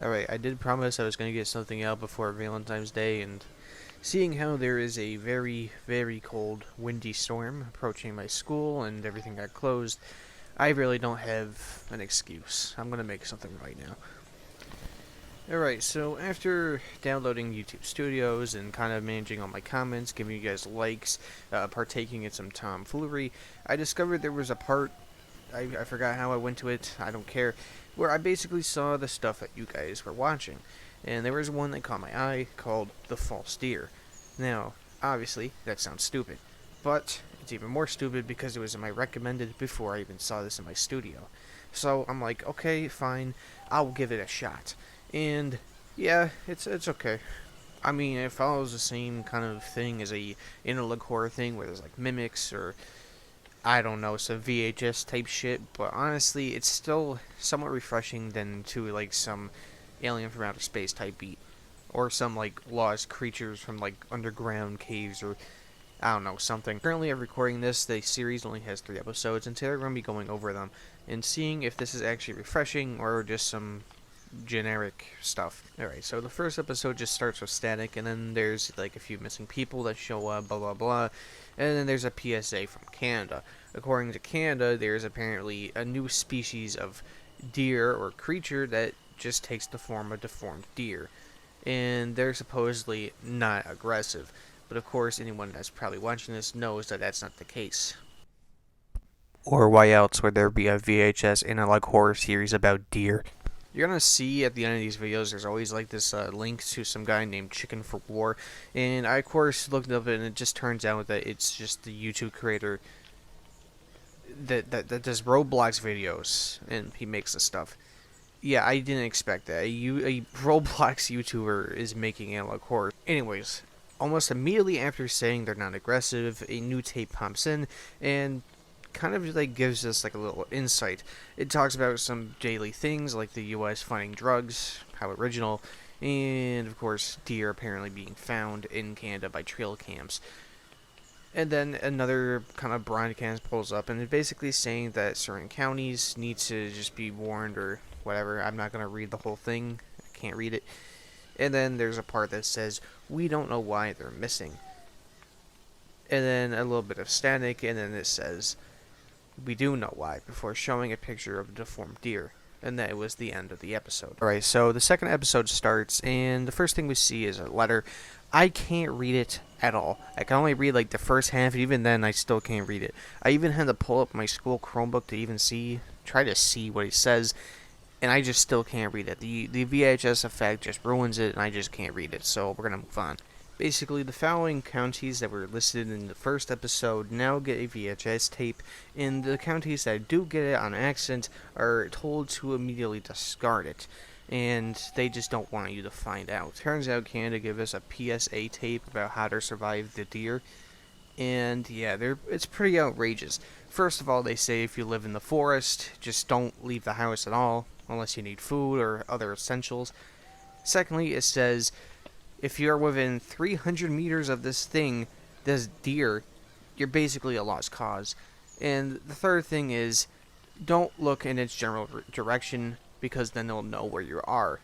Alright, I did promise I was going to get something out before Valentine's Day, and seeing how there is a very, very cold, windy storm approaching my school and everything got closed, I really don't have an excuse. I'm going to make something right now. Alright, so after downloading YouTube Studios and kind of managing all my comments, giving you guys likes, partaking in some tomfoolery, I discovered there was a part, I forgot how I went to it, I don't care, where I basically saw the stuff that you guys were watching. And there was one that caught my eye called The False Deer. Now, obviously, that sounds stupid, but it's even more stupid because it was in my recommended before I even saw this in my studio. So I'm like, okay, fine, I'll give it a shot. And yeah, it's okay. I mean, it follows the same kind of thing as a interlook horror thing where there's like mimics or I don't know, some VHS type shit, but honestly, it's still somewhat refreshing than to like some alien from outer space type beat or some like lost creatures from like underground caves or I don't know, something. Currently, I'm recording this. The series only has 3 episodes, and today we're going to be going over them and seeing if this is actually refreshing or just some generic stuff. Alright, so the first episode just starts with static, and then there's like a few missing people that show up, blah blah blah, and then there's a PSA from Canada. According to Canada, there's apparently a new species of deer or creature that just takes the form of deformed deer, and they're supposedly not aggressive. But of course, anyone that's probably watching this knows that that's not the case. Or why else would there be a VHS analog horror series about deer? You're gonna see at the end of these videos, there's always like this link to some guy named Chicken for War, and I of course looked up and it just turns out that it's just the YouTube creator that does Roblox videos, and he makes the stuff. Yeah, I didn't expect that. A Roblox YouTuber is making analog horror. Anyways, almost immediately after saying they're not aggressive, a new tape pops in, and kind of like gives us like a little insight. It talks about some daily things like the U.S. finding drugs, how original, and of course deer apparently being found in Canada by trail cams. And then another kind of broadcast pulls up, and it's basically saying that certain counties need to just be warned or whatever. I'm not gonna read the whole thing. I can't read it. And then there's a part that says we don't know why they're missing. And then a little bit of static, and then it says we do know why, before showing a picture of a deformed deer. And that was the end of the episode. Alright, so the second episode starts, and the first thing we see is a letter. I can't read it at all. I can only read like the first half, and even then I still can't read it. I even had to pull up my school Chromebook to even try to see what it says, and I just still can't read it. The VHS effect just ruins it, and I just can't read it, so we're gonna move on. Basically, the following counties that were listed in the first episode now get a VHS tape, and the counties that do get it on accident are told to immediately discard it, and they just don't want you to find out. Turns out Canada gave us a PSA tape about how to survive the deer, and yeah, it's pretty outrageous. First of all, they say if you live in the forest, just don't leave the house at all, unless you need food or other essentials. Secondly, it says if you're within 300 meters of this deer, you're basically a lost cause. And the third thing is, don't look in its general direction, because then they'll know where you are.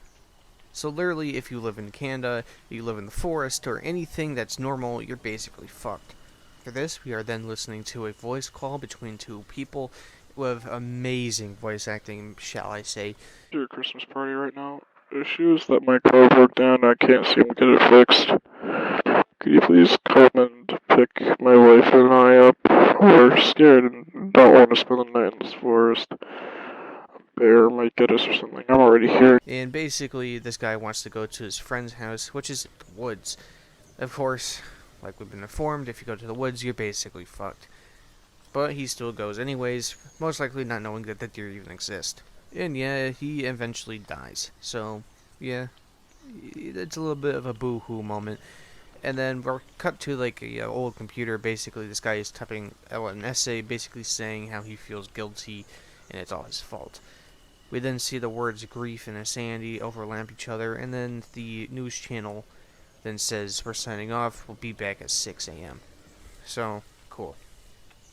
So literally, if you live in Canada, you live in the forest, or anything that's normal, you're basically fucked. For this, we are then listening to a voice call between two people with amazing voice acting, shall I say. Your Christmas party right now. Issue is that my car broke down and I can't seem to get it fixed. Could you please come and pick my wife and I up? We're scared and don't want to spend the night in this forest. A bear might get us or something. I'm already here. And basically, this guy wants to go to his friend's house, which is the woods. Of course, like we've been informed, if you go to the woods, you're basically fucked. But he still goes anyways, most likely not knowing that the deer even exist. And yeah, he eventually dies. So, yeah, it's a little bit of a boo-hoo moment. And then we're cut to like a old computer. Basically, this guy is typing out an essay, basically saying how he feels guilty, and it's all his fault. We then see the words grief and insanity overlap each other, and then the news channel then says we're signing off. We'll be back at 6 a.m. So cool.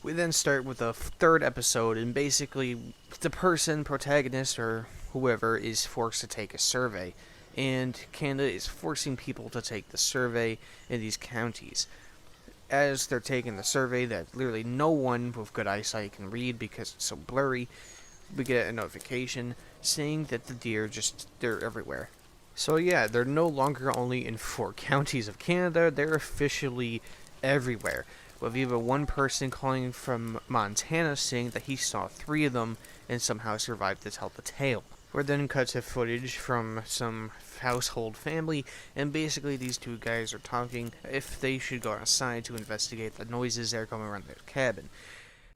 We then start with the third episode, and basically the protagonist, or whoever, is forced to take a survey. And Canada is forcing people to take the survey in these counties. As they're taking the survey that literally no one with good eyesight can read because it's so blurry, we get a notification saying that the deer they're everywhere. So yeah, they're no longer only in 4 counties of Canada, they're officially everywhere. With even one person calling from Montana saying that he saw 3 of them and somehow survived to tell the tale. We're then cut to footage from some household family, and basically these 2 guys are talking if they should go outside to investigate the noises that are coming around their cabin.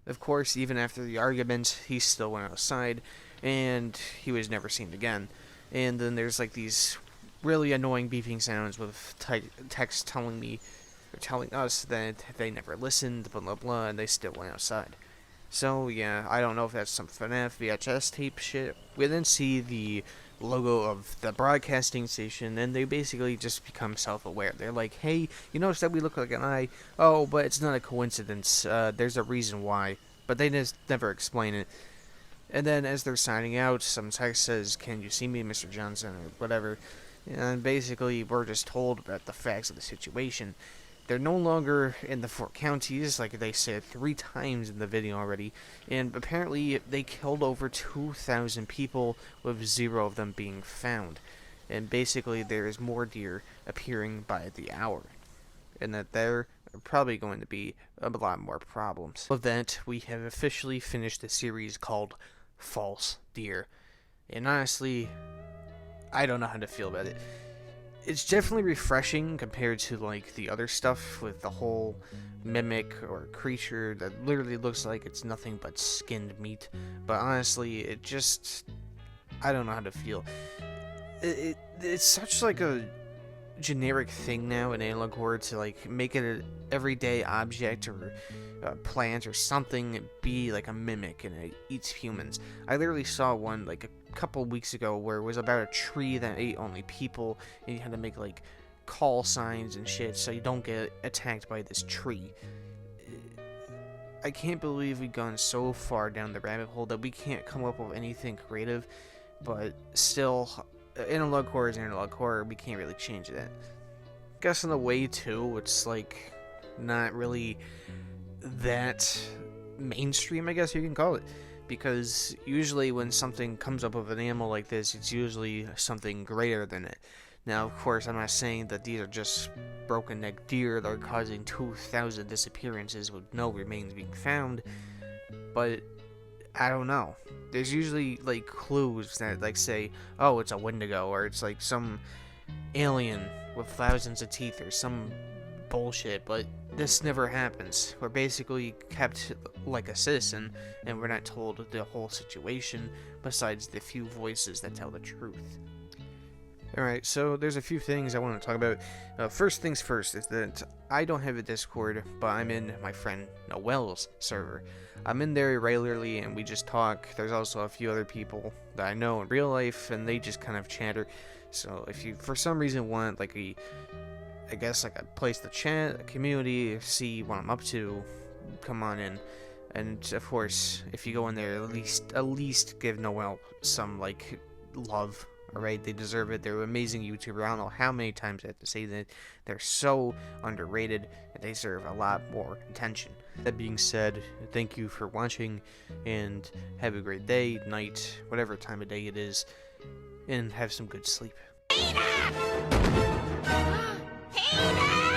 Of course, even after the argument, he still went outside, and he was never seen again. And then there's like these really annoying beeping sounds with text telling us that they never listened, blah blah blah, and they still went outside. So yeah, I don't know if that's some FNAF VHS tape shit. We then see the logo of the broadcasting station, and they basically just become self-aware. They're like, hey, you notice that we look like an eye? Oh, but it's not a coincidence. There's a reason why. But they just never explain it. And then as they're signing out, some text says, can you see me, Mr. Johnson, or whatever. And basically, we're just told about the facts of the situation. They're no longer in the 4 counties, like they said 3 times in the video already, and apparently they killed over 2,000 people, with 0 of them being found. And basically there is more deer appearing by the hour, and that there are probably going to be a lot more problems. With that, we have officially finished the series called False Deer, and honestly, I don't know how to feel about it. It's definitely refreshing compared to like the other stuff with the whole mimic or creature that literally looks like it's nothing but skinned meat. But honestly, it just, I don't know how to feel. It's such like a generic thing now in analog horror to like make it an everyday object or a plant or something be like a mimic and it eats humans. I literally saw one like a couple weeks ago where it was about a tree that ate only people, and you had to make like call signs and shit so you don't get attacked by this tree. I can't believe we've gone so far down the rabbit hole that we can't come up with anything creative, but still, analog horror is analog horror, we can't really change that. I guess in a way too, it's like not really that mainstream, I guess you can call it, because usually when something comes up with an animal like this, it's usually something greater than it. Now, of course, I'm not saying that these are just broken neck deer that are causing 2,000 disappearances with no remains being found, but I don't know. There's usually like clues that like say, oh, it's a Wendigo, or it's like some alien with thousands of teeth or some bullshit, but this never happens. We're basically kept like a citizen, and we're not told the whole situation besides the few voices that tell the truth. Alright, so there's a few things I want to talk about. First things first is that I don't have a Discord, but I'm in my friend Noel's server. I'm in there regularly and we just talk. There's also a few other people that I know in real life, and they just kind of chatter. So if you for some reason want like a place to chat, a community, see what I'm up to, come on in. And of course, if you go in there, at least give Noel some like love. Alright, they deserve it. They're an amazing YouTuber. I don't know how many times I have to say that. They're so underrated, and they deserve a lot more attention. That being said, thank you for watching, and have a great day, night, whatever time of day it is, and have some good sleep. Peter! Peter!